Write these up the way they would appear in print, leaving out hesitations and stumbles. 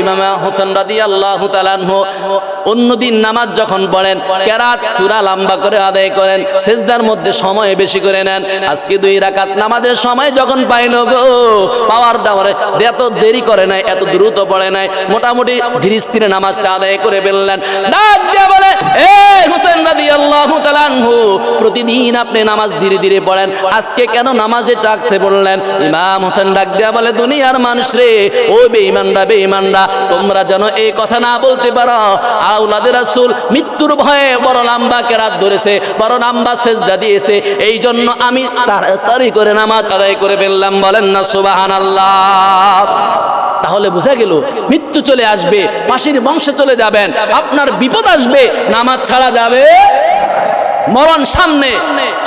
ইমাম হোসেন রাদিয়াল্লাহু তাআলা আনহু অন্যদিন নামাজ যখন পড়েন কেরাত সূরা লম্বা করে আদায় করেন, সিজদার মধ্যে সময় বেশি করে নেন। আজকে 2 রাকাত নামাজের সময় যখন পাইল গো, পাওয়ার দাওয়ারে এত দেরি করে নাই, এত দ্রুত পড়ে নাই, মোটামুটি ধীরে স্থিরে নামাজটা আদায় করে ফেললেন। ডাক দিয়ে বলে, এই হোসেন রাদিয়াল্লাহু তাআলা আনহু, প্রতিদিন আপনি নামাজ ধীরে ধীরে পড়েন, আজকে কেন নামাজে টাকতে বললেন? ইমাম হোসেন ডাক দিয়ে বলে, দুনিয়ার মানুষ রে, ও বেঈমানরা বেঈমানরা, তোমরা যেন এই কথা না বলতে পারো আওলাদে রাসূল মৃত্যুর ভয়ে বড় লম্বা কেরাত ধরেছে, বড় লম্বা সিজদা দিয়েছে, এই জন্য আমি তাড়াতাড়ি করে নামাজ আদায় করে ফেললাম। বলেন না সুবহানাল্লাহ। তাহলে বোঝা গেল মৃত্যু চলে আসবে, পাশের বংশে চলে যাবেন, আপনার বিপদ আসবে, নামাজ ছাড়া যাবে মরণ সামনে।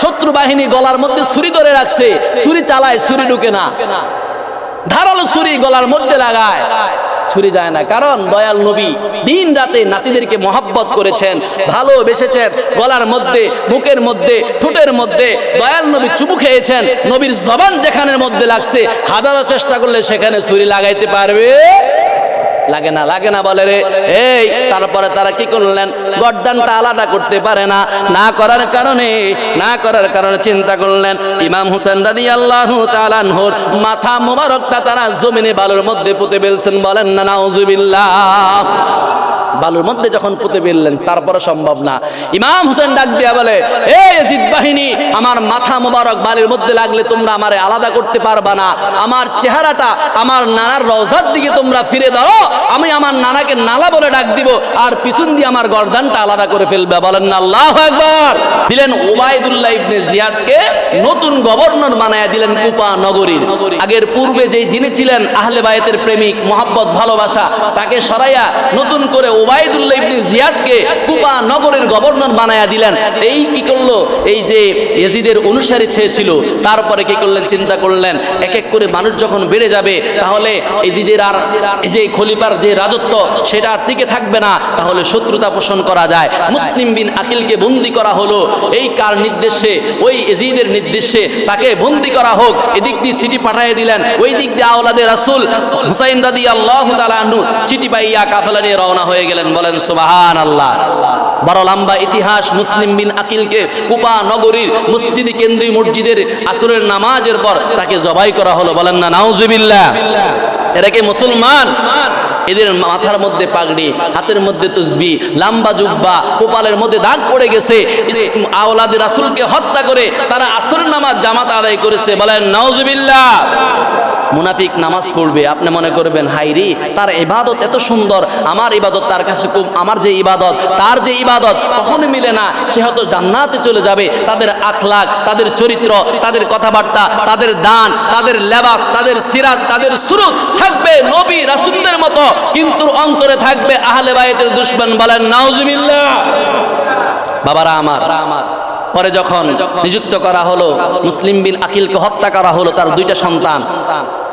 শত্রু বাহিনী গলার মধ্যে ছুরি ধরে রাখছে, ছুরি চালায়, ছুরি ঢুকে না, ধারালো ছুরি গলার মধ্যে লাগায়, ছুরি যায় না। কারণ দয়াল নবী দিন রাতে নাতিদেরকে মহাব্বত করেছেন, ভালোবেসেছেন। গলার মধ্যে, বুকের মধ্যে, ঠোঁটের মধ্যে দয়াল নবী চুমু খেয়েছেন। নবীর জবান যেখানের মধ্যে লাগছে, হাজারো চেষ্টা করলে সেখানে ছুরি লাগাইতে পারবে? লাগে না, লাগে না বলে রে। এই তারপরে তারা কি করলেন? গর্দানটা আলাদা করতে পারে না, না করার কারণে চিন্তা করলেন ইমাম হোসেন রাদিয়াল্লাহু তাআলা আনহুর মাথা মোবারকটা তারা জমিনে বালুর মধ্যে পুঁতে ফেলছেন। বলেন না নাউজুবিল্লাহ। বালুর মধ্যে যখন পুঁতে ফেললেন, তারপরে সম্ভব না। ইমাম হোসেন ডাক দিয়া বলে, এই ইয়াজিদ বাহিনী, আমার মাথা মোবারক বালির মধ্যে লাগলে তোমরা আমারে আলাদা করতে পারবা না। আমার চেহারাটা আমার নানার রওজার দিকে তোমরা ফিরে দাও, আমি আমার নানাকে নালা বলে ডাক দিব, আর পিছন দিয়ে আমার গর্দানটা আলাদা করে ফেলবে। বলেন না আল্লাহু আকবার। দিলেন উবাইদুল্লাহ ইবনে জিয়াদকে নতুন গভর্নর বানায়া দিলেন কুফা নগরীর। আগের পূর্বে যে যিনি ছিলেন আহলে বায়তের প্রেমিক, মহব্বত, ভালোবাসা, তাকে সরাইয়া নতুন করে উবাইদুল্লাহ ইবনে জিয়াদকে কুফা নগরের গভর্নর বানায়া দিলেন। এই কি করলো? এই যে ইয়াজিদের অনুসারী ছিল, তারপরে কি করলেন? চিন্তা করলেন এক এক করে মানুষ যখন বেড়ে যাবে, তাহলে ইয়াজিদের আর যে খলিফার যে রাজত্ব, সেটা আর টিকে থাকবে না, তাহলে শত্রুতা পোষণ করা যায়। মুসলিম বিন আকিলকে বন্দী করা হলো। এই কার নির্দেশে? ওই ইয়াজিদের নির্দেশে তাকে বন্দী করা হোক। এদিক দিয়ে চিঠি পাঠিয়ে দিলেন, ওই দিক দিয়ে আওলাদে রাসূল হুসাইন রাদিয়াল্লাহু তাআলা আনহু চিঠি পাইয়া কাফেলা নিয়ে রওনা হয়ে গেলেন। বলেন সুবহানাল্লাহ। বড় লম্বা ইতিহাস মুসলিম বিন আকিলকে কুফা নগরীর মসজিদে, কেন্দ্রীয় মসজিদের আসরের নামাজের পর তাকে জবাই করা হলো। বলেন না নাউজুবিল্লাহ। এরা কি মুসলমান? এদের মাথার মধ্যে পাগড়ি, হাতের মধ্যে তসবিহ, লম্বা জুব্বা, কপালের মধ্যে দাগ পড়ে গেছে। আওলাদে রাসূলকে হত্যা করে তারা আসরের নামাজ জামাত আদায় করেছে। বলেন নাউজুবিল্লাহ। মুনাফিক নামাজ পড়বে, আপনি মনে করবেন হাইরি তার ইবাদত এত সুন্দর, আমার ইবাদত তার কাছে কম, আমার যে ইবাদত তার যে ইবাদত কখনো মিলে না। সে হয়তো জান্নাতে চলে যাবে। তাদের আখলাক, তাদের চরিত্র, তাদের কথাবার্তা, তাদের দান, তাদের লেবাস, তাদের সিরাত, তাদের সুরত থাকবে নবী রাসূলদের মতো, কিন্তু অন্তরে থাকবে আহলে বায়তের দুশমন। বলেন নাউজুবিল্লাহ। বাবারা আমার, পরে যখন নিযুক্ত করা হলো, মুসলিম বিন আকিলকে হত্যা করা হলো, তার 2টা সন্তান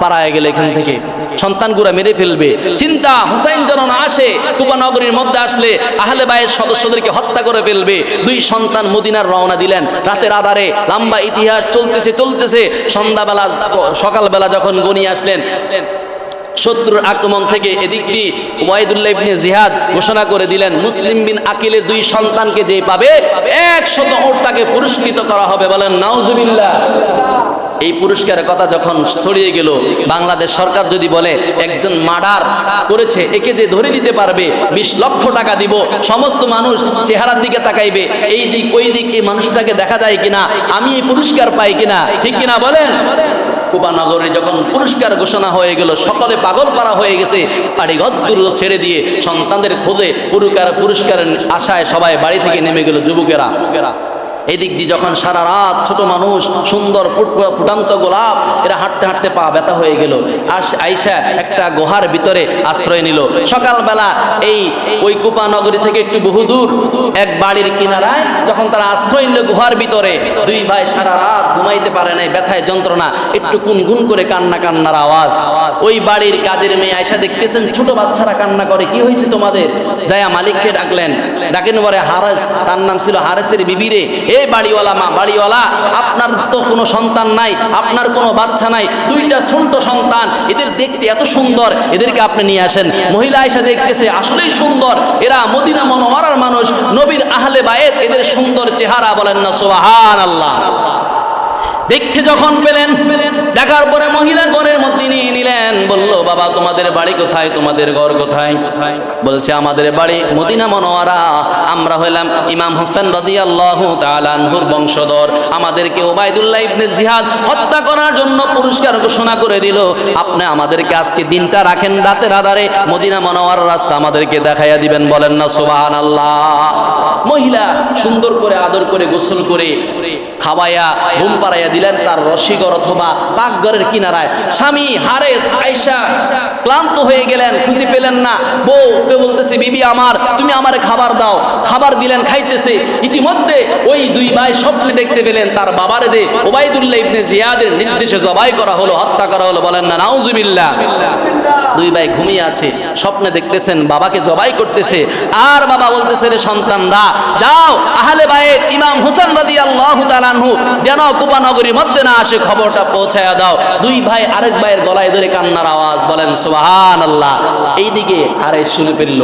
পালায়ে গেলে এখান থেকে, সন্তানগুলা মেরে ফেলবে। চিন্তা, হুসাইন যেন না আসে, কুফা নগরীর মধ্যে আসলে আহলে বাইত সদস্যদেরকে হত্যা করে ফেলবে। 2 সন্তান মদিনার রওনা দিলেন রাতের আধারে। লম্বা ইতিহাস চলতেছে। সন্ধ্যাবেলা, সকালবেলা যখন গনিয়ে আসলেন, শত্রুর আক্রমণ থেকে এদিক দিয়ে উবাইদুল্লাহ ইবনে জিয়াদ ঘোষণা করে দিলেন, মুসলিম বিন আকিলের 2 সন্তানকে যে পাবে 100 উট তাকে পুরস্কৃত করা হবে। বলেন নাউজুবিল্লাহ। এই পুরস্কারের কথা যখন ছড়িয়ে গেল, বাংলাদেশ সরকার যদি বলে একজন মার্ডার করেছে, একে যে ধরে দিতে পারবে 20 লক্ষ টাকা দিব, সমস্ত মানুষ চেহারার দিকে তাকাইবে, এই দিক ওই দিক, এই মানুষটাকে দেখা যায় কিনা, আমি এই পুরস্কার পাই কিনা, ঠিক কিনা বলেন? কুফা নগরে যখন পুরস্কার ঘোষণা হয়ে গেল, সকলে পাগল পারা হয়ে গেছে। বাড়িঘর দূর ছেড়ে দিয়ে সন্তানদের খোঁজে পুরস্কারের আশায় সবাই বাড়ি থেকে নেমে গেল যুবকেরা। এদিক দিয়ে যখন সারা রাত ছোট মানুষ, সুন্দর ফুটান্ত গোলাপ, এরা হাঁটতে হাঁটতে পা ব্যথা হয়ে গেল। আয়েশা একটা গুহার ভিতরে আশ্রয় নিল। সকালবেলা ওই কুফা নগরী থেকে একটু বহুদূর এক বাড়ির কিনারায় যখন তারা আশ্রয় নিল গুহার ভিতরে, 2 ভাই সারা রাত ঘুমাইতে পারে নাই, ব্যথায় যন্ত্রণা, একটু গুনগুন করে কান্নার আওয়াজ। ওই বাড়ির কাজের মেয়ে আয়েশা দেখতেছেন ছোট বাচ্চারা কান্না করে, কি হয়েছে তোমাদের? যায়া মালিককে ডাকলেন। ডাকেন পরে হারেস, তার নাম ছিল হারেসের বিবি রে, এ এ বাড়িওয়ালা মা, বাড়িওয়ালা, আপনার তো কোনো সন্তান নাই, আপনার কোনো বাচ্চা নাই, দুইটা ছোট্ট সন্তান, এদের দেখতে এত সুন্দর, এদেরকে আপনি নিয়ে আসেন। মহিলা এসে দেখতেছে আসলেই সুন্দর, এরা মদিনা মুনাওয়ারার মানুষ, নবীর আহলে বায়েত, এদের সুন্দর চেহারা, বলেন না সুবহানাল্লাহ। দেখতে যখন পেলেন, দেখার পরে মহিলা ঘরের মধ্যে নিয়ে নিলেন। বলল, বাবা তোমাদের বাড়ি কোথায়, তোমাদের ঘর কোথায়? বলছে আমাদের বাড়ি মদিনা মুনাওয়ারা, আমরা হলাম ইমাম হোসেন রাদিয়াল্লাহু তাআলা আনহুর বংশধর, আমাদেরকে উবাইদুল্লাহ ইবনে জিহাদ হত্যা করার জন্য পুরস্কার ঘোষণা করে দিল, আপনি আমাদেরকে আজকে দিনটা রাখেন, রাতের আধারে মদিনা মুনাওয়ারার রাস্তা আমাদেরকে দেখাইয়া দিবেন, বলেন না সুবহানাল্লাহ। মহিলা সুন্দর করে আদর করে গোসল করে খাওয়াইয়া ঘুম পাড়াইয়া দিলেন তার রশিগর অথবা পাকঘরের কিনারায়। স্বামী হারেস আয়েশা ক্লান্ত হয়ে গেলেন, খুঁজে পেলেন না। বউকে বলতেছে, বিবি আমার, তুমি আমার খাবার দাও। খাবার দিলেন, খাইতেছে। ইতিমধ্যে ওই দুই ভাই স্বপ্নে দেখতে পেলেন তার বাবারে দে উবাইদুল্লাহ ইবনে জিয়াদের নির্দেশে জবাই করা হলো, হত্যা করা হলো, বলেন না নাউজুবিল্লাহ। দুই ভাই ঘুমিয়ে আছে, স্বপ্নে দেখতেছেন বাবাকে জবাই করতেছে। আর বাবা বলতেছে, রে সন্তানরা যাও, আহলে বায়েত ইমাম হোসেন রাদিয়াল্লাহু তাআলা আনহু যেন কুফা নগরীর মধ্যে না আসে, খবরটা পৌঁছায়া দাও। দুই ভাই আরেক ভাইয়ের গলায় ধরে কান্নার আওয়াজ, বলেন সুবহানাল্লাহ। এইদিকে আরে শুনে ফেলল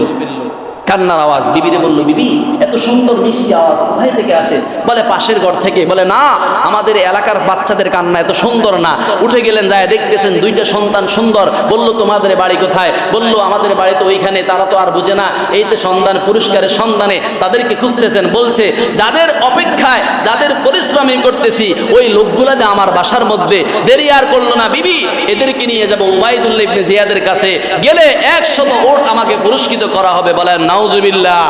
কান্নার আওয়াজ। বিবিরে বলল, বিবি এত সুন্দর মিষ্টি আওয়াজ কোথায় থেকে আসে? বলে পাশের ঘর থেকে। বলে না, আমাদের এলাকার বাচ্চাদের কান্না এত সুন্দর না। উঠে গেলেন, যায় দেখতেছেন দুইটা সন্তান সুন্দর। বলল, তোমাদের বাড়ি কোথায়? বলল, আমাদের বাড়ি তো ওইখানে। তারা তো আর বুঝে না, এই তো সন্তান, পুরস্কারের সন্ধানে তাদেরকে খুঁজতেছেন। বলছে, যাদের অপেক্ষায়, যাদের পরিশ্রমী করতেছি, ওই লোকগুলা যে আমার বাসার মধ্যে। দেরি আর করলো না, বিবি এদেরকে নিয়ে যাবো উবাইদুল্লাহ ইবনে জিয়াদের কাছে, গেলে 100 ওট আমাকে পুরস্কৃত করা হবে, বলেন নাউজুবিল্লাহ।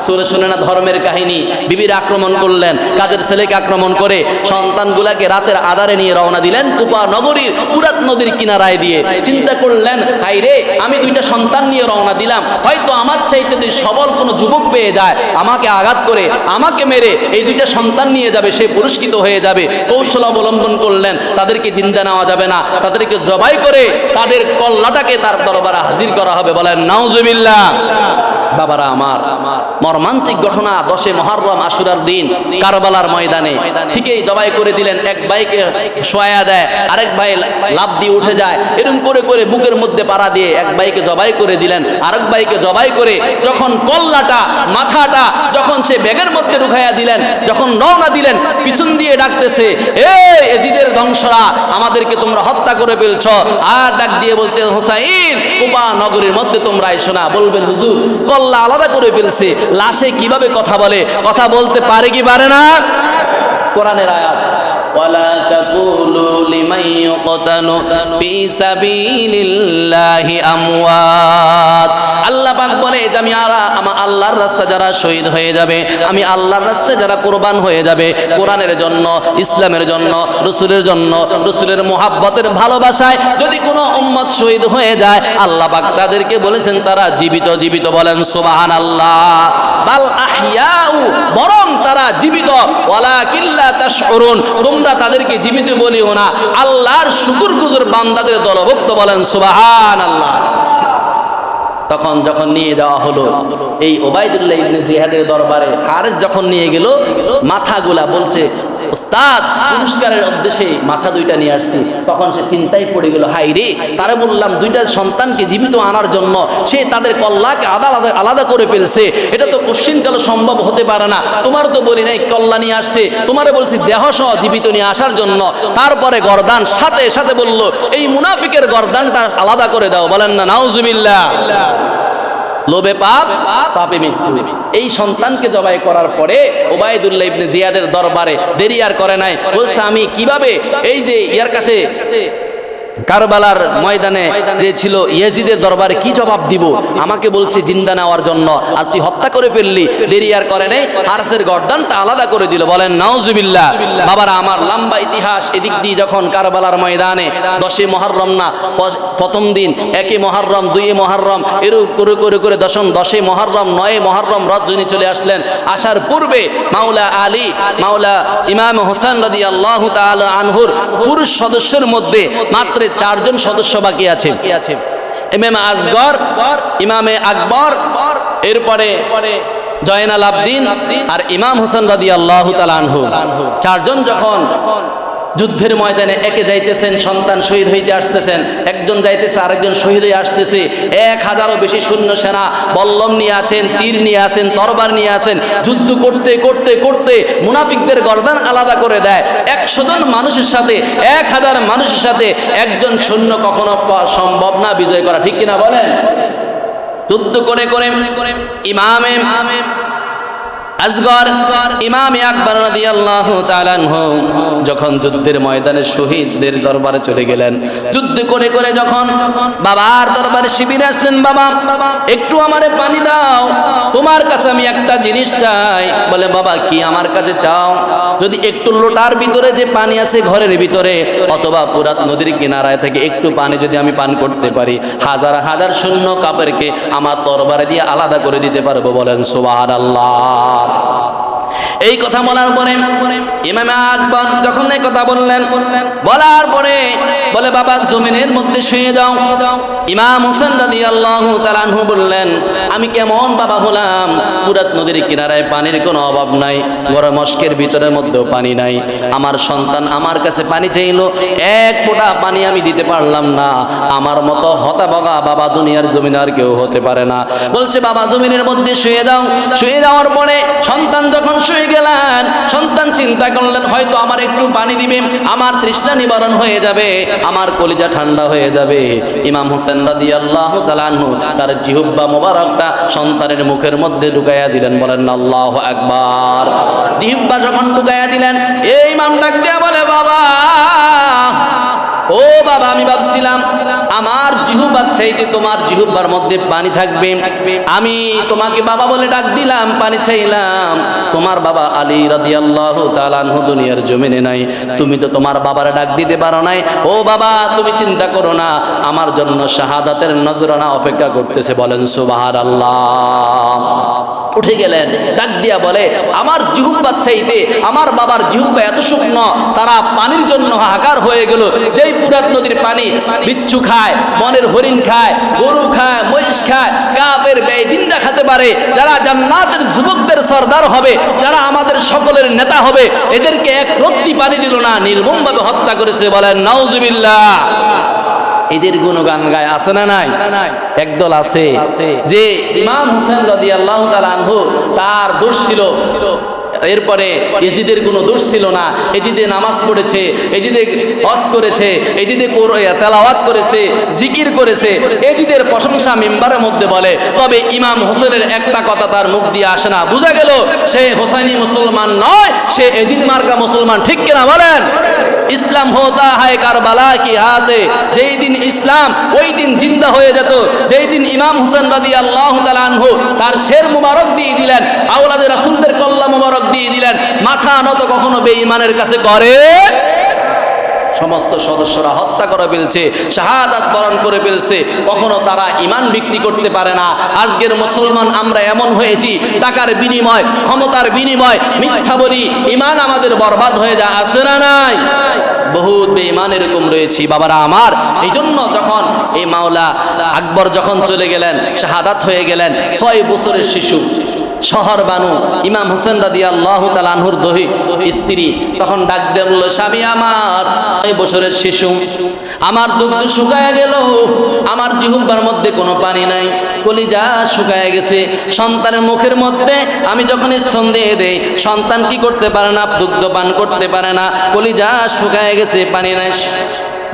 সুরে শুনে না ধর্মের কাহিনী। বিবির আক্রমণ করলেন, কাজের ছেলেকে আক্রমণ করে সন্তানগুলাকে রাতের আধারে নিয়ে রওনা দিলেন কুফা নগরীর ফুরাত নদীর কিনারায় দিয়ে। চিন্তা করলেন, হাই রে, আমি দুইটা সন্তান নিয়ে রওনা দিলাম, হয়তো আমার চাইতে যদি সবল কোনো যুবক পেয়ে যায়, আমাকে আঘাত করে, আমাকে মেরে এই দুইটা সন্তান নিয়ে যাবে, সে পুরস্কৃত হয়ে যাবে। কৌশল অবলম্বন করলেন, তাদেরকে জিন্দা নেওয়া যাবে না, তাদেরকে জবাই করে তাদের কল্লাটাকে তার দরবারে হাজির করা হবে, বলেন নাউজুবিল্লাহ। বাবারা আমার, মর্মান্তিক ঘটনা 10 মুহররম আশুরার দিন কারবালার ময়দানে ঠিকই জবাই করে দিলেন। এক ভাইকে শোয়া দেয়, আরেক ভাই লাফ দিয়ে উঠে যায়, এরকম করে করে বুকের মধ্যে পাড়া দিয়ে এক ভাইকে জবাই করে দিলেন। আরেক ভাইকে জবাই করে যখন কল্লাটা, মাথাটা যখন সে ব্যাগের মধ্যে ঢুকাইয়া দিলেন, যখন রওনা দিলেন, পিছন দিয়ে ডাকতেছে, এই এজিদের ধ্বংসরা, আমাদেরকে তোমরা হত্যা করে ফেলছ। আর ডাক দিয়ে বলতে, হোসাইন কুফা নগরীর মধ্যে তোমরা এসো না। বলবেন, হুজুর কল্লা আলাদা করে ফেলছে, লাশে কিভাবে কথা বলে? কথা বলতে পারে কি পারে না? কোরআনের আয়াত, ওয়ালা তাকুলু লিমান ইউকতালু ফি সাবিলিল্লাহি আমওয়াত। আল্লাহ পাক বলে যে আমি আমার আল্লাহর রাস্তায় যারা শহীদ হয়ে যাবে, আমি আল্লাহর রাস্তায় যারা কুরবান হয়ে যাবে, কোরআনের জন্য, ইসলামের জন্য, রাসূলের জন্য, রাসূলের মুহাব্বতের ভালোবাসায় যদি কোনো উম্মত শহীদ হয়ে যায়, আল্লাহ পাক তাদেরকে বলেছেন তারা জীবিত। জীবিত, বলেন সুবহানাল্লাহ। বাল আহইয়াউ, বরং তারা জীবিত। ওয়ালাকিন লা তাশউরুন, তোমরা তাদেরকে জীবিত বলিও না, আল্লাহর শুকরগুজার বান্দাদের দলভুক্ত, বলেন সুবহানাল্লাহ। তখন যখন নিয়ে যাওয়া হলো এই উবাইদুল্লাহ ইবনে জিয়াদের দরবারে, হারেস যখন নিয়ে গেল, মাথাগুলা বলছে, উস্তাদ পুরস্কারের উদ্দেশ্যে মাথা দুইটা নিয়ে আসছি। তখন সে চিন্তায় পড়ে গেল, হাই রে, তারা বললাম দুইটা সন্তানকে জীবিত আনার জন্য, সে তাদের কল্লাকে আলাদা করে ফেলছে, এটা তো কোশ্চিনকালে সম্ভব হতে পারে না। তোমার তো বলি নাই কল্লা নিয়ে আসছে, তোমারে বলছি দেহ সহ জীবিত নিয়ে আসার জন্য। তারপরে গর্দান সাথে সাথে বলল, এই মুনাফিকের গর্দানটা আলাদা করে দাও, বলেন না নাউজুবিল্লাহ। লোভে পাপ, পাপে মৃত্যু। এই সন্তানকে জবাই করার পরে উবাইদুল্লাহ ইবনে জিয়াদের দরবারে দেরি আর করে নাই, বলছে আমি কিভাবে এই যে ইয়ার কাছে কারবালার ময়দানে যে ছিল ইয়াজিদের দরবারে কি জবাব দিব? আমাকে বলছে জিন্দা নেওয়ার জন্য, আর তুই হত্যা করে ফেললি। দেরি আর করে নাই, হারসের গর্দানটা আলাদা করে দিল, বলেন নাউজুবিল্লাহ। বাবারা আমার, লম্বা ইতিহাস। এদিক দিয়ে যখন কারবালার ময়দানে 10 মুহররম না, প্রথম দিন 1 মুহররম, 2 মুহররম, এরূপ করে করে করে 10 মুহররম, 9 মুহররম রজনী চলে আসলেন। আসার পূর্বে মাওলা আলী, মাওলা ইমাম হোসেন রাদিয়াল্লাহু তাআলা আনহুর পুরুষ সদস্যের মধ্যে মাত্র 4 জন সদস্য বাকি আছে। ইমামে আসগর, ইমামে আকবর, এরপরে জয়নাল আবদিন আর ইমাম হোসেন রাদিয়াল্লাহু তাআলা আনহু চারজন যখন যুদ্ধের ময়দানে একে যাইতেছেন, সন্তান শহীদ হইতে আসতেছেন, একজন যাইতেছে আরেকজন শহীদ হয়ে আসতেছে, 1000-ও বেশি সৈন্য সেনা বল্লম নিয়ে আছেন, তীর নিয়ে আছেন, তরবার নিয়ে আছেন। যুদ্ধ করতে করতে করতে মুনাফিকদের গর্দান আলাদা করে দেয়। 100 জন মানুষের সাথে 1000 মানুষের সাথে একজন সৈন্য কখনো সম্ভব না বিজয় করা, ঠিক কিনা বলেন? যুদ্ধ করে করে ইমামে আসগর ইমামে আকবর রাদিয়াল্লাহু তাআলা আনহু যখন যুদ্ধের ময়দানে শহীদদের দরবারে চলে গেলেন, যুদ্ধ করে করে যখন বাবার দরবারে শিবিরে আসলেন, বাবা একটু আমারে পানি দাও, তোমার কাছে আমি একটা জিনিস চাই। বলে, বাবা কি আমার কাছে চাও? যদি একটু লোটার ভিতরে যে পানি আছে ঘরের ভিতরে অথবা পুরাত নদীর কিনারায় থেকে একটু পানি যদি আমি পান করতে পারি, 1000 সৈন্য কাফেরকে আমার তরবারে দিয়ে আলাদা করে দিতে পারবো। বলেন সুবহানাল্লাহ। এই কথা বলার পরে ইমামে আকবর যখন এই কথা বললেন, বলার পরে বলে, বাবা জমিনের মধ্যে শুয়ে যাও। ইমাম হোসেন রাদিয়াল্লাহু তাআলা আনহু বললেন, আমি কেমন বাবা হলাম? পুরাত নদীর কিনারায় পানির কোনো অভাব নাই, বড় মস্কের ভিতরের মধ্যেও পানি নাই। আমার সন্তান আমার কাছে পানি চাইলো, এক ফোঁটা পানি আমি দিতে পারলাম না। আমার মতো হতাভাগা বাবা দুনিয়ার জমিনে আর কেউ হতে পারে না। বলছে, বাবা জমিনের মধ্যে শুয়ে যাও। শুয়ে যাওয়ার পরে সন্তান যখন শুয়ে গেলেন, সন্তান চিন্তা করলেন হয়তো আমার একটু পানি দিবে, আমার তৃষ্ণা নিবারণ হয়ে যাবে, আমার কলিজা ঠান্ডা হয়ে যাবে। ইমাম হোসেন রাদিয়াল্লাহু তাআলা আনহু তার জিহ্বা মোবারকটা সন্তানের মুখের মধ্যে ঢুকাইয়া দিলেন। বলেন আল্লাহু আকবার। জিহ্বা যখন ঢুকাইয়া দিলেন, এই ইমাম ডাক দিয়া বলে, বাবা ও বাবা, আমি ভাবছিলাম আমার জিহ্বার চাইতে তোমার জিহ্বার মধ্যে পানি থাকবে। আমি তোমাকে বাবা বলে ডাক দিলাম, পানি চাইলাম। তোমার বাবা আলী রাদিয়াল্লাহু তাআলা আনহু দুনিয়ার জমিনে নাই, তুমি তো তোমার বাবার ডাক দিতে পারো নাই। ও বাবা, তুমি চিন্তা করো না, আমার জন্য শাহাদাতের নজরানা অপেক্ষা করতেছে। বলেন সুবহানাল্লাহ। উঠে গেলেন, ডাক দিয়া বলে, আমার জিহ্বার চাইতে আমার বাবার জিহ্বা এত শুকনো, তারা পানির জন্য হাহাকার হয়ে গেল। যেই পুরাত নদীর পানি বিচ্ছু খায়, বনের হরিণ খায়, গরু খায়, মহিষ খায়, কাফের বেঈমানরা খেতে পারে। যারা জান্নাতের যুবকদের সরদার হবে, যারা আমাদের সকলের নেতা হবে, এদেরকে এক রত্তি পানি দিল না, নির্মমভাবে হত্যা করেছে। বলেন নাউজুবিল্লাহ। এদের গুণগান গায়, আছে না নাই? একদল আছে যে ইমাম হোসেন রাদিয়াল্লাহু তাআলা আনহু তার দোষ ছিল, এরপরে এজিদের কোনো দোষ ছিল না। এজিদে নামাজ পড়েছে, এজিদে হজ করেছে, এজিদে তেলাওয়াত করেছে, জিকির করেছে, এজিদের প্রশংসা মিম্বারের মধ্যে বলে। তবে ইমাম হোসেনের একটা কথা তার মুখ দিয়ে আসে না। বোঝা গেল সে হোসাইনি মুসলমান নয়, সে এজিদ মার্কা মুসলমান, ঠিক কিনা বলেন? ইসলাম হোতা হায় কারবালা কি হাতে। যেই দিন ইসলাম ওই দিন জিন্দা হয়ে যেত, যেই দিন ইমাম হোসেন রাদিয়াল্লাহু তাআলা আনহু তার শের মুবারক দিয়ে দিলেন, আওলাদে রাসূলদের কল্লা মুবারক দিয়ে দিলেন, মাথা নত কখনো বেঈমানের কাছে করে। সমস্ত সদস্যরা হত্যা করে ফেলছে, শাহাদাত বরণ করে ফেলছে, কখনো তারা ঈমান বিক্রি করতে পারে না। আজকের মুসলমান আমরা এমন হয়েছি, টাকার বিনিময়, ক্ষমতার বিনিময় মিথ্যা বলি, ঈমান আমাদের বরবাদ হয়ে যায়। আছে না নাই? বহুত বেঈমান এরকম রয়েছি বাবারা আমার। এই জন্য যখন এই মাওলা আকবর যখন চলে গেলেন, শাহাদাত হয়ে গেলেন, 6 বছরের শিশু শহর বানু ইমাম হোসেন রাদিয়াল্লাহু তাআলা আনহুর স্ত্রী তখন ডাক দিয়ে বলল, স্বামী আমার 6 বছরের শিশু, আমার দুগ্ধ শুকায় গেল, আমার জিহ্বার মধ্যে কোনো পানি নাই, কলিজা শুকায় গেছে। সন্তানের মুখের মধ্যে আমি যখন স্তন দিয়ে দেই, সন্তান কি করতে পারে না, দুগ্ধ পান করতে পারে না, কলিজা শুকায় গেছে, পানি নাই,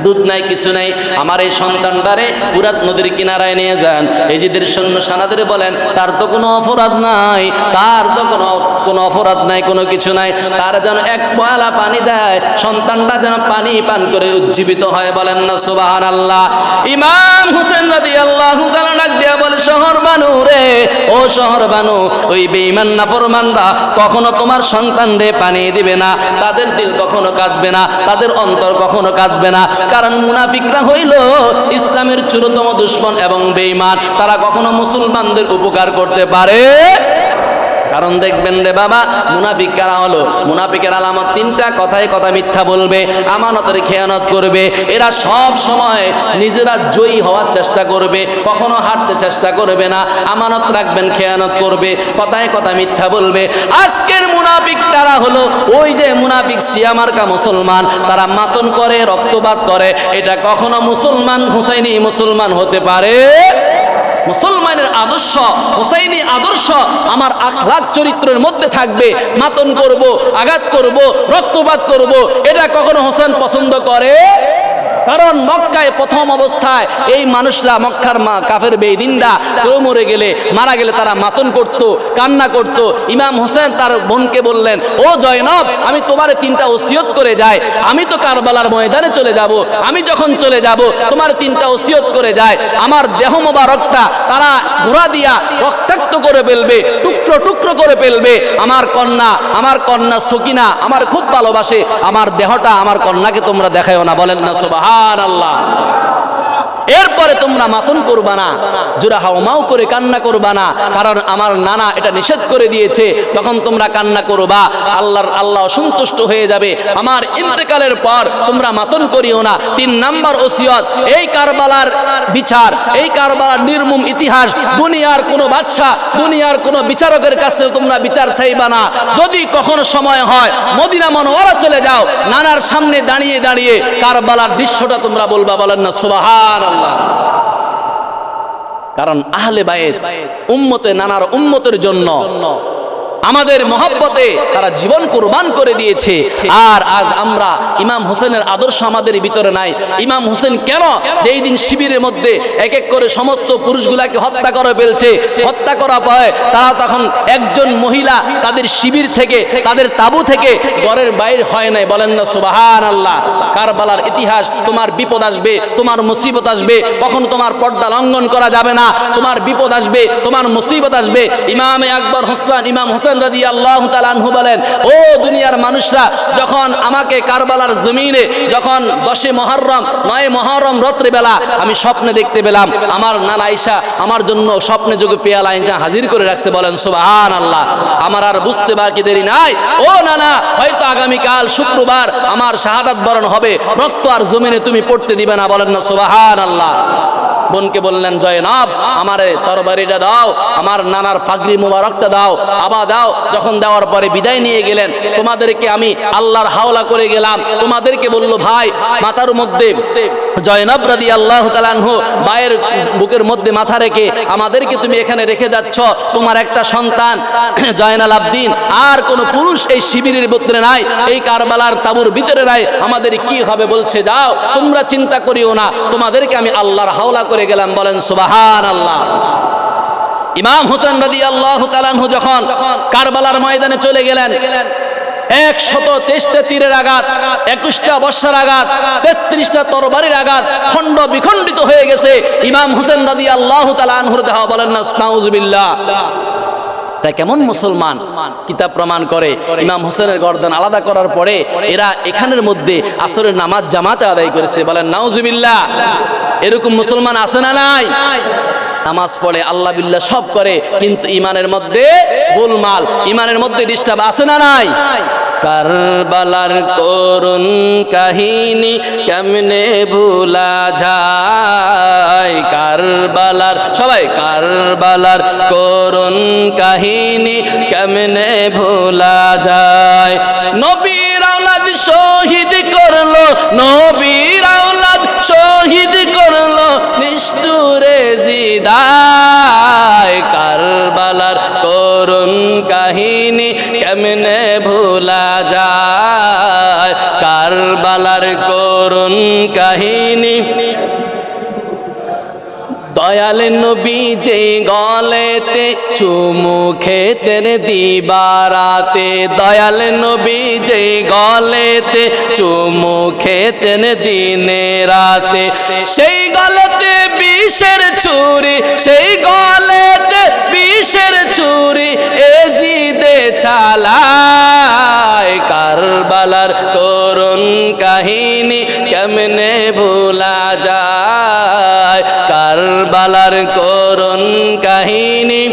দুধ নাই, কিছু নাই। আমার এই সন্তানটারে পুরাত নদীর কিনারায় নিয়ে যান। এজিদের সৈন্য সেনাদের বলেন, তার তো কোনো অপরাধ নাই, তার তো কোনো অপরাধ নাই, কোনো কিছু নাই, তার যেন এক পয়লা পানি দেয়, সন্তানটা যেন পানি পান করে উজ্জীবিত হয়। বলেন না সুবহানাল্লাহ। ইমাম হোসেন রাদিয়াল্লাহু তাআলা ডাক দিয়া বলে, শহর বানু রে, ও শহর বানু, ওই বেঈমান নাফরমানরা কখনো তোমার সন্তান রে পানি দিবে না, তাদের দিল কখনো কাঁদবে না, তাদের অন্তর কখনো কাঁদবে না। কারণ মুনাফিকরা হইল ইসলামের চূড়ান্তম দুশমন এবং বেঈমান, তারা কখনো মুসলমানদের উপকার করতে পারে কারণ দেখবেন রে বাবা, মুনাফিক কারা হলো? মুনাফিকের আলামত তিনটা, কথায় কথা মিথ্যা বলবে, আমানতের খেয়ানত করবে। এরা সব সময় নিজেরা জয়ী হওয়ার চেষ্টা করবে, কখনো হারতে চেষ্টা করবে না। আমানত রাখবেন, খেয়ানত করবে, কথায় কথা মিথ্যা বলবে। আজকের মুনাফিক কারা হলো? ওই যে মুনাফিক সিয়ামার্কা মুসলমান, তারা মাতন করে, রক্তপাত করে। এটা কখনো মুসলমান, হুসাইনি মুসলমান হতে পারে? মুসলমানের আদর্শ, হুসাইনি আদর্শ আমার আখলাক চরিত্রের মধ্যে থাকবে। মাতন করব, আঘাত করব, রক্তপাত করব, এটা কখনো হোসেন পছন্দ করে? কারণ মক্কায় প্রথম অবস্থায় এই মানুষরা, মক্কার কাফের বেঈদিনরা কেউ মরে গেলে, মারা গেলে তারা মাতন করত, কান্না করত। ইমাম হোসেন তার বোনকে বললেন, ও জয়নব, আমি তোমারে তিনটা ওসিয়ত করে যাই। আমি তো কারবালার ময়দানে চলে যাব, আমি যখন চলে যাব তোমার তিনটা ওসিয়ত করে যায়। আমার দেহ মোবারকটা তারা ঘোড়া দিয়া রক্তাক্ত করে ফেলবে, টুকরো টুকরো করে ফেলবে। আমার কন্যা সকিনা আমার খুব ভালোবাসে, আমার দেহটা আমার কন্যাকে তোমরা দেখায়ও না। বলেন না সুবহানাল্লাহ। এরপরে তোমরা মাতন করবা না, জোরা হাওমাও করে কান্না করবা না, কারণ আমার নানা এটা নিষেধ করে দিয়েছে। তখন তোমরা কান্না করবা, আল্লাহ অসন্তুষ্ট হয়ে যাবে। আমার ইন্তেকালের পর তোমরা মাতন করিও না। 3 নাম্বার ওসিয়ত, এই কারবালার বিচার, এই কারবালার নির্মম ইতিহাস দুনিয়ার কোনো বাদশা, দুনিয়ার কোনো বিচারকের কাছে তোমরা বিচার চাইবা না। যদি কখনো সময় হয় মদিনা মুনওয়ারা চলে যাও, নানার সামনে দাঁড়িয়ে দাঁড়িয়ে কারবালার দৃশ্যটা তোমরা বলবা। বলেন না সুবহানাল্লাহ। কারণ আহলে বায়েত উম্মতে, নানার উম্মতের জন্য আমাদের মহব্বতে তারা জীবন কুরবান করে দিয়েছে। আর আজ আমরা ইমাম হোসেনের আদর্শ আমাদের ভিতরে নাই। ইমাম হোসেন কেন যেই দিন শিবিরের মধ্যে এক এক করে সমস্ত পুরুষগুলাকে হত্যা করে ফেলছে, হত্যা করা হয়, তারা তখন একজন মহিলা তাদের শিবির থেকে, তাদের তাবু থেকে ঘরের বাইরে হয় নাই। বলেন না সুবহানাল্লাহ। কারবালার ইতিহাস, তোমার বিপদ আসবে, তোমার মুসিবত আসবে, কখনো তোমার পর্দা লঙ্ঘন করা যাবে না। তোমার বিপদ আসবে, তোমার মুসিবত আসবে। ইমামে আকবর হোসেন, ইমাম হোসেন রাদিয়াল্লাহু তাআলা আনহু বলেন, ও দুনিয়ার মানুষরা, যখন আমাকে কারবালার জমিনে যখন 10 মুহররম 9 মুহররম রাত্রে বেলা আমি স্বপ্নে দেখতে পেলাম আমার নানা আয়েশা আমার জন্য স্বপ্নে যোগে পেয়ালা আইনা হাজির করে রাখছে। বলেন সুবহানাল্লাহ। আমার আর বুঝতে বাকি দেরি নাই, ও নানা, হয়তো আগামীকাল শুক্রবার আমার শাহাদাত বরণ হবে, রক্ত আর জমিনে তুমি পড়তে দিবে না। বলেন না সুবহানাল্লাহ। বোনকে বললেন, জয়নব, আমারে তরবারিটা দাও, আমার নানার পাগড়ি মোবারকটা দাও, আবা দাও। যখন দেওয়ার পরে বিদায় নিয়ে গেলেন, তোমাদেরকে আমি আল্লাহর হাওলা করে গেলাম। তোমাদেরকে বলল, ভাই, মাথার মধ্যে জয়নব রাদিয়াল্লাহু তাআলা আনহু মায়ের বুকের মধ্যে মাথা রেখে আমাদেরকে তুমি এখানে রেখে যাচ্ছ। তোমার একটা সন্তান জয়নাল আবদিন, আর কোনো পুরুষ এই শিবিরের ভিতরে নাই, এই কারবালার তাবুর ভিতরে নাই। আমাদের কি হবে? বলছে, যাও, তোমরা চিন্তা করিও না, তোমাদেরকে আমি আল্লাহর হাওলা করে গেলাম। বলেন সুবহানাল্লাহ। ইমাম হোসেন রাদিয়াল্লাহু তাআলা আনহু যখন কারবালার ময়দানে চলে গেলেন, 123টা তীরের আঘাত, 21টা বর্ষার আঘাত, 33টা তরবারির আঘাত, খণ্ড বিখণ্ডিত হয়ে গেছে ইমাম হোসেন রাদিয়াল্লাহু তাআলা আনহুর দেহ। বলেন না নাউজুবিল্লাহ। তাই কেমন মুসলমান? কিতাব প্রমাণ করে ইমাম হোসেনের গর্দান আলাদা করার পরে এরা এখানের মধ্যে আসরের নামাজ জামাতে আদায় করেছে। বলেন নাউজুবিল্লাহ। এরকম মুসলমান আছে না নাই? নামাজ পড়ে, আল্লাহ বিল্লাহ সব করে, কিন্তু ইমানের মধ্যে গোলমাল, ইমানের মধ্যে ডিস্টার্ব আছে না নাই? কারবালার করুণ কাহিনী কেমনে ভুলা যায়? কারবালার, সবাই, কারবালার করুণ কাহিনী কেমনে ভুলা যায়? নবীর আওলাদ শহীদ করলো, নবীর আওলাদ শহীদ করলো নিষ্ঠুরে জিদায়। কারবালার করুণ কাহিনী কেমনে ভুলা যায়? কারবালার করুণ কাহিনী। দয়াল নবী যে গলেতে চুমু খেতেন দিবারাতে, দয়াল নবী যে গলেতে চুমু খেতেন দিনে রাতে, সেই গলেতে বিষের ছুরি, সেই গলেতে বিষের ছুরি এজিদে চালায়। কারবালার করুণ কাহিনী কেমনে ভুলা যায়? কারবালার করুণ কাহিনী।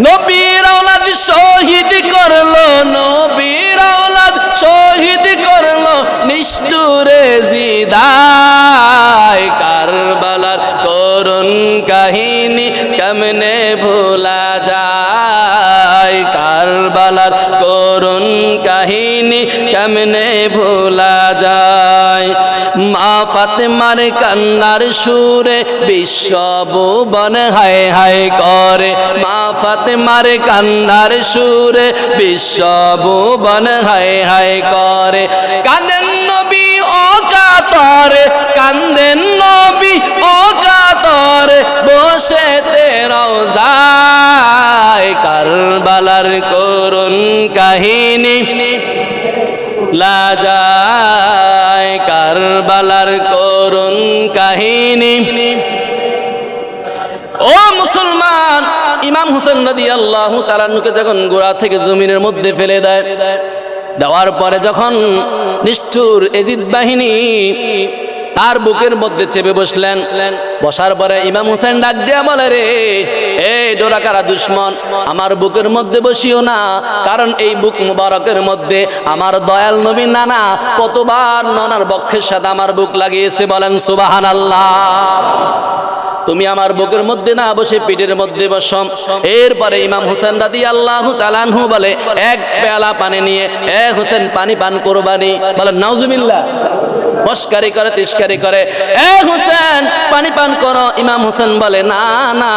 নবীর আওলাদ শহীদ করলো, নবীর আওলাদ শহীদ করলো নিষ্ঠুরে জিদায়। কারবালার করুণ কাহিনী কেমনে ভোলা যায়, কারবালার করুণ কাহিনী কেমনে ভোলা যায়। মা ফাতেমার কান্নার সুরে বিশ্ব ভুবন হায় হায় করে, মা ফাতেমার কান্নার সুরে বিশ্ব ভুবন হায় হায় করে। কাঁদেন নবী ও কাতরে, কাঁদেন নবী ও কাতরে বসে রওজায়। কারবালার করুণ কাহিনী লা যায়, কারবালার করুণ কাহিনী। ও মুসলমান, ইমাম হোসেন রাদিয়াল্লাহু তাআলা আনহুকে যখন গোড়া থেকে জমিনের মধ্যে ফেলে দেয়, দেওয়ার পরে যখন নিষ্ঠুর এজিদ বাহিনী তার বুকের মধ্যে চেপে বসলেন, বসার পরে ইমাম হোসেন ডাক দিয়া বলে, রে এই ডোরাকারা দুশ্মন, আমার বুকের মধ্যে বসিও না, কারণ এই বুক মুবারকের মধ্যে আমার দয়াল নবী নানা কতবার নানার বক্ষের সাথে আমার বুক লাগিয়েছে, বলেন সুবহানাল্লাহ। তুমি আমার বুকের মধ্যে না বসে পিঠের মধ্যে বসম। এরপরে ইমাম হোসেন রাদিয়াল্লাহু তাআলা আনহু বলে, এক পেয়ালা পানি নিয়ে, এ হোসেন পানি পান করবানি, বলেন নাউজুবিল্লাহ। বসকারি করে তিসকারি করে, এ হোসেন পানি পান করো। ইমাম হোসেন বলে, না না,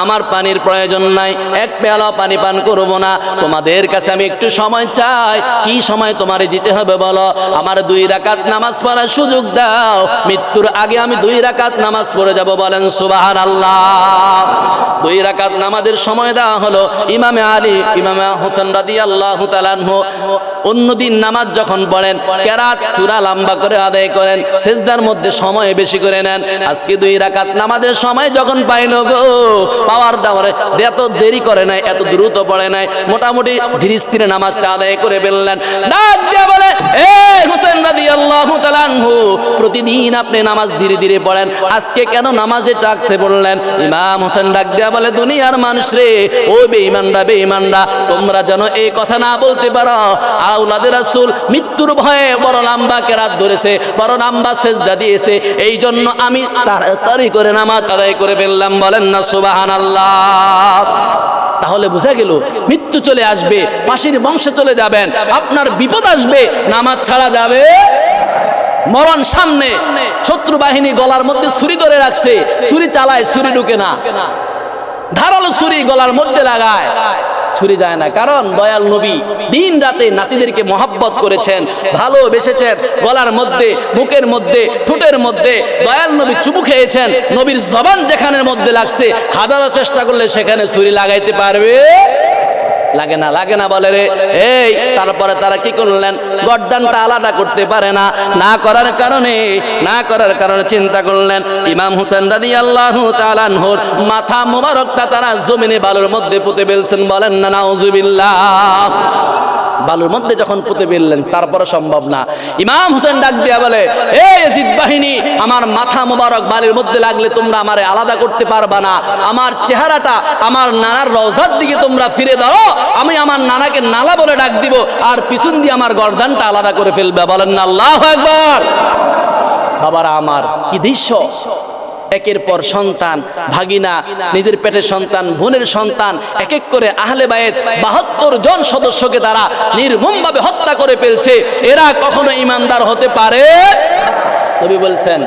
আমার পানির প্রয়োজন নাই, এক পেয়ালা পানি পান করব না। তোমাদের কাছে আমি একটু সময় চাই। কি সময় তোমারে দিতে হবে বলো? আমার 2 রাকাত নামাজ পড়ার সুযোগ দাও, মৃত্যুর আগে আমি 2 রাকাত নামাজ পড়ে যাব, বলেন সুবহানাল্লাহ। 2 রাকাত নামাজের সময় দেওয়া হলো। ইমামে আলী, ইমামে হোসেন রাদিয়াল্লাহু তাআলা আনহু অন্যদিন নামাজ যখন পড়েন, কেরাত সূরা লম্বা করে আদায় করেন, সিজদার মধ্যে সময় বেশি করে নেন। আজকে 2 রাকাত নামাজের সময় যখন পাইল গো, পাওয়ার দাওয়ারে এত দেরি করে নাই, এত দ্রুত পড়ে নাই, মোটামুটি ধীরে স্থিরে নামাজটা আদায় করে ফেললেন। ডাক দিয়ে বলে, এই হোসেন রাদিয়াল্লাহু তাআলা আনহু, প্রতিদিন আপনি নামাজ ধীরে ধীরে পড়েন, আজকে কেন নামাজে ডাকতে বললেন? ইমাম হোসেন ডাক দিয়ে বলে, দুনিয়ার মানুষ রে, ও বেঈমানরা বেঈমানরা, তোমরা যেন এই কথা না বলতে পারো আওলাদে রাসূল মৃত্যুর ভয়ে বড় লম্বা কেরাত ধরেছে, বড় লম্বা সেজদা দিয়েছে, এই জন্য আমি তাড়াতাড়ি করে নামাজ আদায় করে ফেললাম, বলেন না সুবহানাল্লাহ। তাহলে বোঝা গেল, মৃত্যু চলে আসবে, পাশের বংশে চলে যাবেন, আপনার বিপদ আসবে, নামাজ ছাড়া যাবে। মরণ সামনে, শত্রু বাহিনী গলার মধ্যে ছুরি ধরে রাখছে, ছুরি চালায়, ছুরি ঢুকে না, ধারালো ছুরি গলার মধ্যে লাগায়, ছুরি যায় না। কারণ দয়াল নবী দিন রাতে নাতিদেরকে মহাব্বত করেছেন, ভালোবেসেছেন। গলার মধ্যে, বুকের মধ্যে, ঠোঁটের মধ্যে দয়াল নবী চুমু খেয়েছেন। নবীর জবান যেখানের মধ্যে লাগছে, হাজারো চেষ্টা করলে সেখানে ছুরি লাগাইতে পারবে? লাগে না, লাগে না বলে রে। এই তারপরে তারা কি করলেন? গর্দানটা আলাদা করতে পারে না, না করার কারণে চিন্তা করলেন, ইমাম হোসেন রাদিয়াল্লাহু তাআলা আনহুর মাথা মোবারকটা তারা জমিনে বালুর মধ্যে পুঁতে ফেলছেন, বলেন না নাউজুবিল্লাহ। বালুর মধ্যে যখন পুঁতে ফেললেন, তারপরে সম্ভব না। ইমাম হোসেন ডাক দিয়া বলে, এই ইয়াজিদ বাহিনী, আমার মাথা মোবারক বালির মধ্যে লাগলে তোমরা আমারে আলাদা করতে পারবা না। আমার চেহারাটা আমার নানার রওজার দিকে তোমরা ফিরে দাও, আমি আমার নানাকে নালা বলে ডাক দিব, আর পিছন দিয়ে আমার গর্দানটা আলাদা করে ফেলবে, বলেন না আল্লাহু আকবার। বাবারা আমার, কি দৃশ্য! একের পর সন্তান, ভাগিনা, নিজের পেটের সন্তান, বোনের সন্তান, এক এক করে আহলে বায়েত 72 জন সদস্যকে তারা নির্মমভাবে হত্যা করে ফেলছে। এরা কখনো ঈমানদার হতে পারে? নবী বলছেন,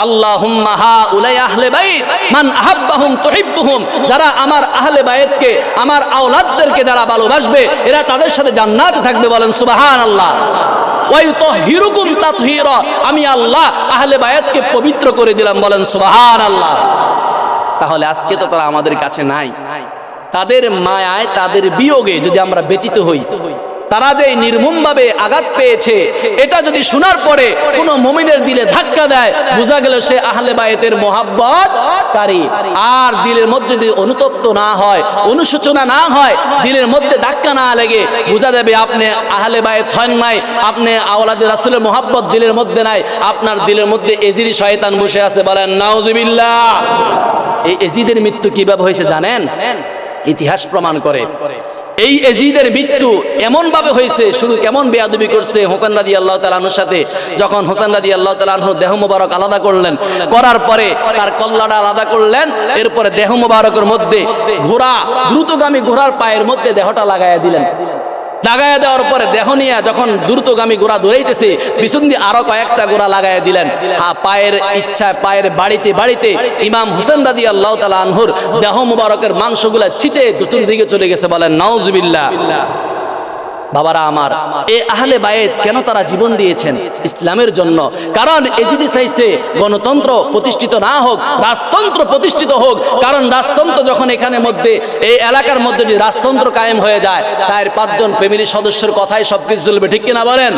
আল্লাহুম্মা হাউলাই আহলে বাইত মান আহাব্বাহুম তুহিব্বুহুম, যারা আমার আহলে বায়েতকে, আমার আওলাদদেরকে যারা ভালোবাসবে, এরা তাদের সাথে জান্নাতে থাকবে, বলেন সুবহানাল্লাহ। ওয়ায়ুতাহহিরুকুম তাতহীরা, আমি আল্লাহ আহলে বায়েতকে পবিত্র করে দিলাম, বলেন সুবহানাল্লাহ। তাহলে আজকে তো তারা আমাদের কাছে নাই। তাদের মায়ায়, তাদের বিয়োগে যদি আমরা ব্যতীত হই, তারা যে নির্মমভাবে আঘাত পেয়েছে, এটা যদি শোনার পরে কোনো মুমিনের দিলে ধাক্কা দেয়, বোঝা গেল সে আহলে বায়েতের মহাব্বতকারী। আর দিলের মধ্যে যদি অনুতপ্ত না হয়, অনুশোচনা না হয়, দিলের মধ্যে ধাক্কা না লেগে, বোঝা যাবে আপনি আহলে বায়েত হন নাই, আপনি আওলাদে রাসূলের মহাব্বত দিলের মধ্যে নাই, আপনার দিলের মধ্যে এজিরি শয়তান বসে আছে, বলেন নাউজুবিল্লাহ। এই এজিদের মৃত্যু কিভাবে হয়েছে জানেন? ইতিহাস প্রমাণ করে। এই এজিদের মৃত্যু এমন ভাবে হয়েছে, শুধু কেমন বেয়াদবি করছে হোসেন রাদিয়াল্লাহু তাআলা আনহুর সাথে। যখন হোসেন রাদিয়াল্লাহু তাআলা আনহুর দেহ মোবারক আলাদা করলেন, করার পরে তার কল্লাটা আলাদা করলেন, এরপরে দেহ মোবারকের মধ্যে ঘোড়া, দ্রুতগামী ঘোড়ার পায়ের মধ্যে দেহটা লাগাইয়া দিলেন। লাগাইয়া দেওয়ার পরে দেহ নিয়ে যখন দ্রুতগামী ঘোড়া দৌড়াইতেছে, পিছন দিয়ে আরো কয়েকটা ঘোড়া লাগাইয়া দিলেন। পায়ের ইচ্ছায় পায়ের বাড়িতে বাড়িতে ইমাম হোসেন রাদিয়াল্লাহু তাআলা আনহুর দেহ মুবারকের মাংসগুলা ছিটে চতুর্দিকে চলে গেছে। বলেন নাউজুবিল্লাহ। বাবারা আমার, এই আহলে বায়েত কেন তারা জীবন দিয়েছেন? ইসলামের জন্য। কারণ এজিদি চাইছে গণতন্ত্র প্রতিষ্ঠিত না হোক, রাজতন্ত্র প্রতিষ্ঠিত হোক। কারণ রাজতন্ত্র যখন এখানে মধ্যে এই এলাকার মধ্যে যে রাজতন্ত্র কায়েম হয়ে যায়, 4-5 জন ফ্যামিলির সদস্যের কথাই সবকিছু চলবে, ঠিক কিনা বলেন?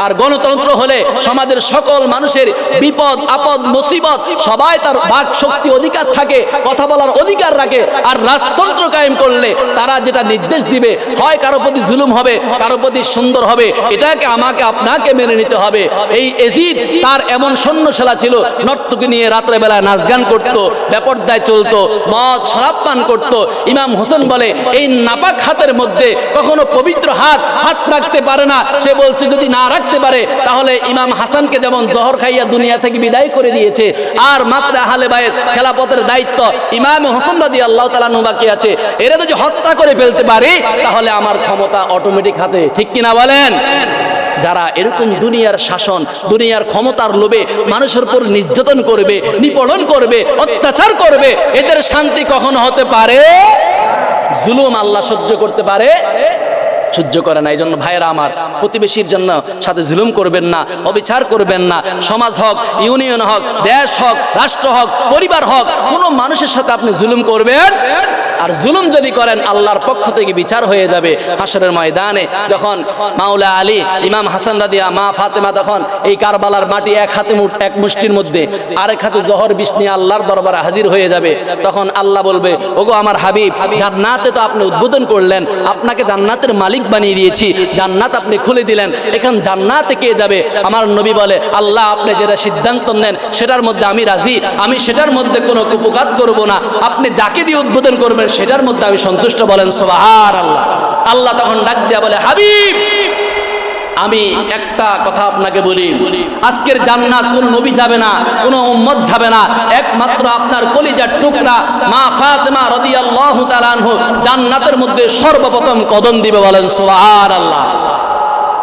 আর গণতন্ত্র হলে সমাজের সকল মানুষের বিপদ আপদ মুসিবত সবাই তার বাক শক্তি অধিকার থাকে, কথা বলার অধিকার রাখে। আর রাজতন্ত্র কায়েম করলে তারা যেটা নির্দেশ দিবে, হয় কারো প্রতি জুলুম হবে, কারো প্রতি সুন্দর হবে, এটাকে আমাকে আপনাকে মেনে নিতে হবে। এই এজিদ তার এমন সৈন্যশালা ছিল, নর্তকী নিয়ে রাত্রে বেলায় নাচ গান করতো, বেপরদায় চলতো, মদ শরাব পান করতো। ইমাম হোসেন বলে এই নাপাক হাতের মধ্যে কখনো পবিত্র হাত রাখতে পারে না। সে বলছে যদি না রাখতে পারে তাহলে ইমাম হাসানকে যেমন জহর খাইয়া দুনিয়া থেকে বিদায় করে দিয়েছে, আর মাত্র আহলে বায়েত খেলাফতের দায়িত্ব ইমাম হোসেন রাদিয়াল্লাহু তাআলা আনহু বাকি আছে। এরা যদি হত্যা করে ফেলতে পারে তাহলে আমার ক্ষমতা অটোমেটিক হাতে, ঠিক কিনা বলেন? যারা এরকম দুনিয়ার শাসন, দুনিয়ার ক্ষমতার লোভে মানুষের উপর নির্যাতন করবে, নিপীড়ন করবে, অত্যাচার করবে, এদের শান্তি কখনো হতে পারে? জুলুম আল্লাহ সহ্য করতে পারে? সহ্য করে না। এই জন্য ভাইরা আমার, প্রতিবেশীর জন্য সাথে জুলুম করবেন না, অবিচার করবেন না। সমাজ হোক, ইউনিয়ন হোক, দেশ হোক, রাষ্ট্র হোক, পরিবার হোক, কোনো মানুষের সাথে আপনি জুলুম করবেন। আর জুলুম যদি করেন আল্লাহর পক্ষ থেকে বিচার হয়ে যাবে হাশরের ময়দানে। যখন মাওলা আলী, ইমাম হাসান রাদিয়া, মা ফাতেমা তখন এই কারবালার মাটি এক হাতে এক মুষ্টির মধ্যে, আরেক হাতে জহর বিষ নিয়ে আল্লাহর দরবারে হাজির হয়ে যাবে। তখন আল্লাহ বলবে, ওগো আমার হাবিব, জান্নাতে তো আপনি উদ্বোধন করলেন, আপনাকে জান্নাতের মালিক বানিয়ে দিয়েছি, জান্নাত আপনি খুলে দিলেন, এখন জান্নাতে কে যাবে? আমার নবী বলে, আল্লাহ আপনি যেটা সিদ্ধান্ত নেন সেটার মধ্যে আমি রাজি, আমি সেটার মধ্যে কোনো কুপকাত করব না। আপনি যাকে দিয়ে উদ্বোধন করবেন সেটার মধ্যে আমি সন্তুষ্ট। বলেন সুবহানাল্লাহ। আল্লাহ তখন ডাক দিয়া বলে, হাবিব আমি একটা কথা আপনাকে বলি, আজকের জান্নাত কোন নবী যাবে না, কোন উম্মত যাবে না, একমাত্র আপনার কলিজার টুকরা মা ফাতেমা রাদিয়াল্লাহু তাআলা আনহু জান্নাতের মধ্যে সর্বপ্রথম কদম দিবে। বলেন সুবহানাল্লাহ।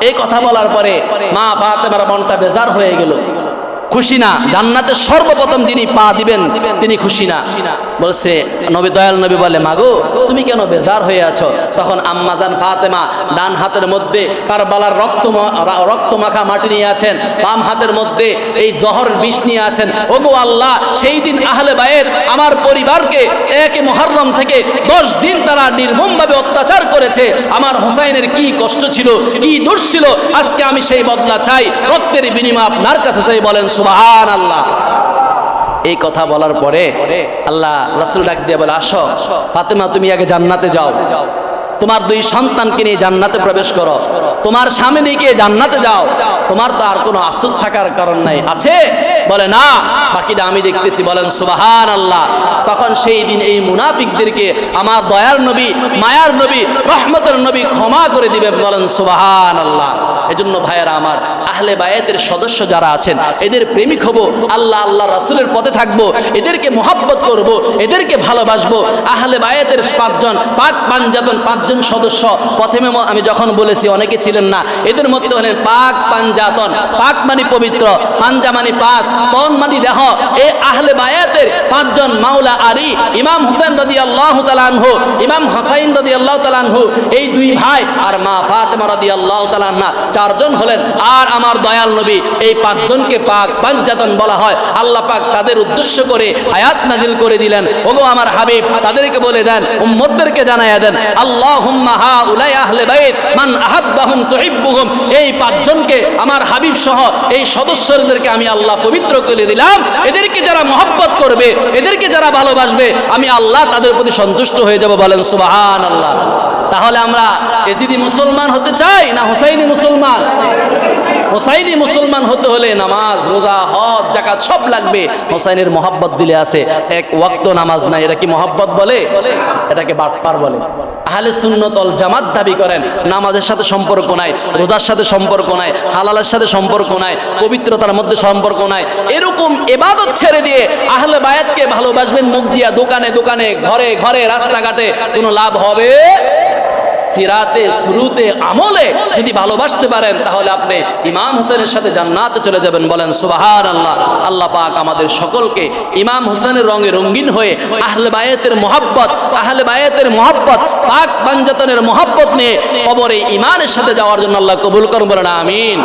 এই কথা বলার পরে মা ফাতেমার মনটা বেজার হয়ে গেল, খুশি না। জান্নাতে সর্বপ্রথম যিনি পা দিবেন তিনি খুশি না। বলছে নবী, দয়াল নবী বলে, মাগো তুমি কেন বেজার হয়ে আছো? তখন আম্মাজান ফাতেমা ডান হাতের মধ্যে কারবালার রক্ত মাখা মাটি নিয়ে আছেন, বাম হাতের মধ্যে এই জহর বিষ নিয়ে আছেন। ওগো আল্লাহ, সেই দিন আহলে বায়েত আমার পরিবারকে 1 মুহররম থেকে 10 দিন তারা নির্মমভাবে অত্যাচার করেছে। আমার হোসাইনের কি কষ্ট ছিল, কি দোষ ছিল, আজকে আমি সেই বদলা চাই, রক্তের বিনিময় আপনার কাছে চাই। বলেন সুবহানাল্লাহ। এই কথা বলার পরে আল্লাহ রাসূল ডাক দিয়ে বলে, আসো ফাতেমা, তুমি আগে জান্নাতে যাও, তোমার 2 সন্তানকে নিয়ে জান্নাতে প্রবেশ করো, তোমার স্বামী নিয়ে জান্নাতে যাও, তোমার তো আর কোনো আফসোস থাকার কারণ নাই। আছে? বলে না, বাকিটা আমি দেখতেছি। বলেন সুবহানাল্লাহ। তখন সেই দিন এই মুনাফিকদেরকে আমার দয়ার নবী, মায়ার নবী, রহমতের নবী ক্ষমা করে দিবেন। বলেন সুবহানাল্লাহ। এজন্য ভাইয়েরা আমার, আহলে বায়েতের সদস্য যারা আছেন এদের প্রেমিক হব, আল্লাহ আল্লাহ রাসূলের পথে থাকবো, এদেরকে মহব্বত করব, এদেরকে ভালোবাসবো। আহলে বায়েতের 5 জন পাক পাঞ্জাতন 5 জন সদস্য, প্রথমে আমি যখন বলেছি অনেকে ছিলেন না, এদের মধ্যে হলেন পাক পাঞ্জাতন। পাক মানে পবিত্র, পাঞ্জা মানে 5, তন মানে দেহ। এই আহলে বায়াতের 5 জন, মাওলা আলী, ইমাম হোসেন রাদিয়াল্লাহু তাআলা আনহু, ইমাম হাসাইন রাদিয়াল্লাহু তাআলা আনহু, এই 2 ভাই, আর মা ফাতেমা রাদিয়াল্লাহু তাআলা আনহা, 4 জন হলেন। আর আমার দয়াল নবী, এই 5 জনকে পাক পাঞ্জাতন বলা হয়। আল্লাহ পাক তাদের উদ্দেশ্য করে আয়াত নাজিল করে দিলেন। ওগো আমার হাবিব, তাদেরকে বলে দেন, উম্মতদেরকে জানায়া দেন, আল্লাহুম্মা হাউলাই আহলে বাইত মান আহাব্বাহুম তুহিব্বুহুম। এই 5 জনকে আমার হাবিব সহ এই সদস্যদেরকে আমি আল্লাহ পবিত্র করে দিলাম। এদেরকে যারা মহব্বত করবে, এদেরকে যারা ভালোবাসবে, আমি আল্লাহ তাদের প্রতি সন্তুষ্ট হয়ে যাব। বলেন সুবহানাল্লাহ। তাহলে আমরা এজিদি মুসলমান হতে চাই না হোসাইনি মুসলমান? হোসাইনি মুসলমান হতে হলে নামাজ রোজা হজ যাকাত সব লাগবে। হোসাইনের মহব্বত দিলে আছে, এক ওয়াক্ত নামাজ নাই, এটা কি মহব্বত বলে? এটাকে বাটপার বলে। আহলে সুন্নাত ওয়াল জামাত দাবি করেন নামাজের সাথে সম্পর্ক নাই, রোজার সাথে সম্পর্ক নাই, হালালের সাথে সম্পর্ক নাই, পবিত্রতার মধ্যে সম্পর্ক নাই। এরকম ইবাদত ছেড়ে দিয়ে আহলে বায়াতকে ভালোবাসবেন মুখ দিয়া, দোকানে দোকানে, ঘরে ঘরে, রাস্তাঘাটে, কোনো লাভ হবে? সিরাতে শুরুতে আমলে যদি ভালোবাসতে পারেন তাহলে আপনি ইমাম হোসেনের সাথে জান্নাতে চলে যাবেন। বলেন সুবহানাল্লাহ। আল্লাহ পাক আমাদের সকলকে ইমাম হোসেনের রঙে রঙিন হয়ে আহলে বায়াতের মহব্বত, পাক পাঞ্জাতনের মহব্বত নিয়ে কবরে ইমানের সাথে যাওয়ার জন্য আল্লাহ কবুল করুন। বলেন আমিন।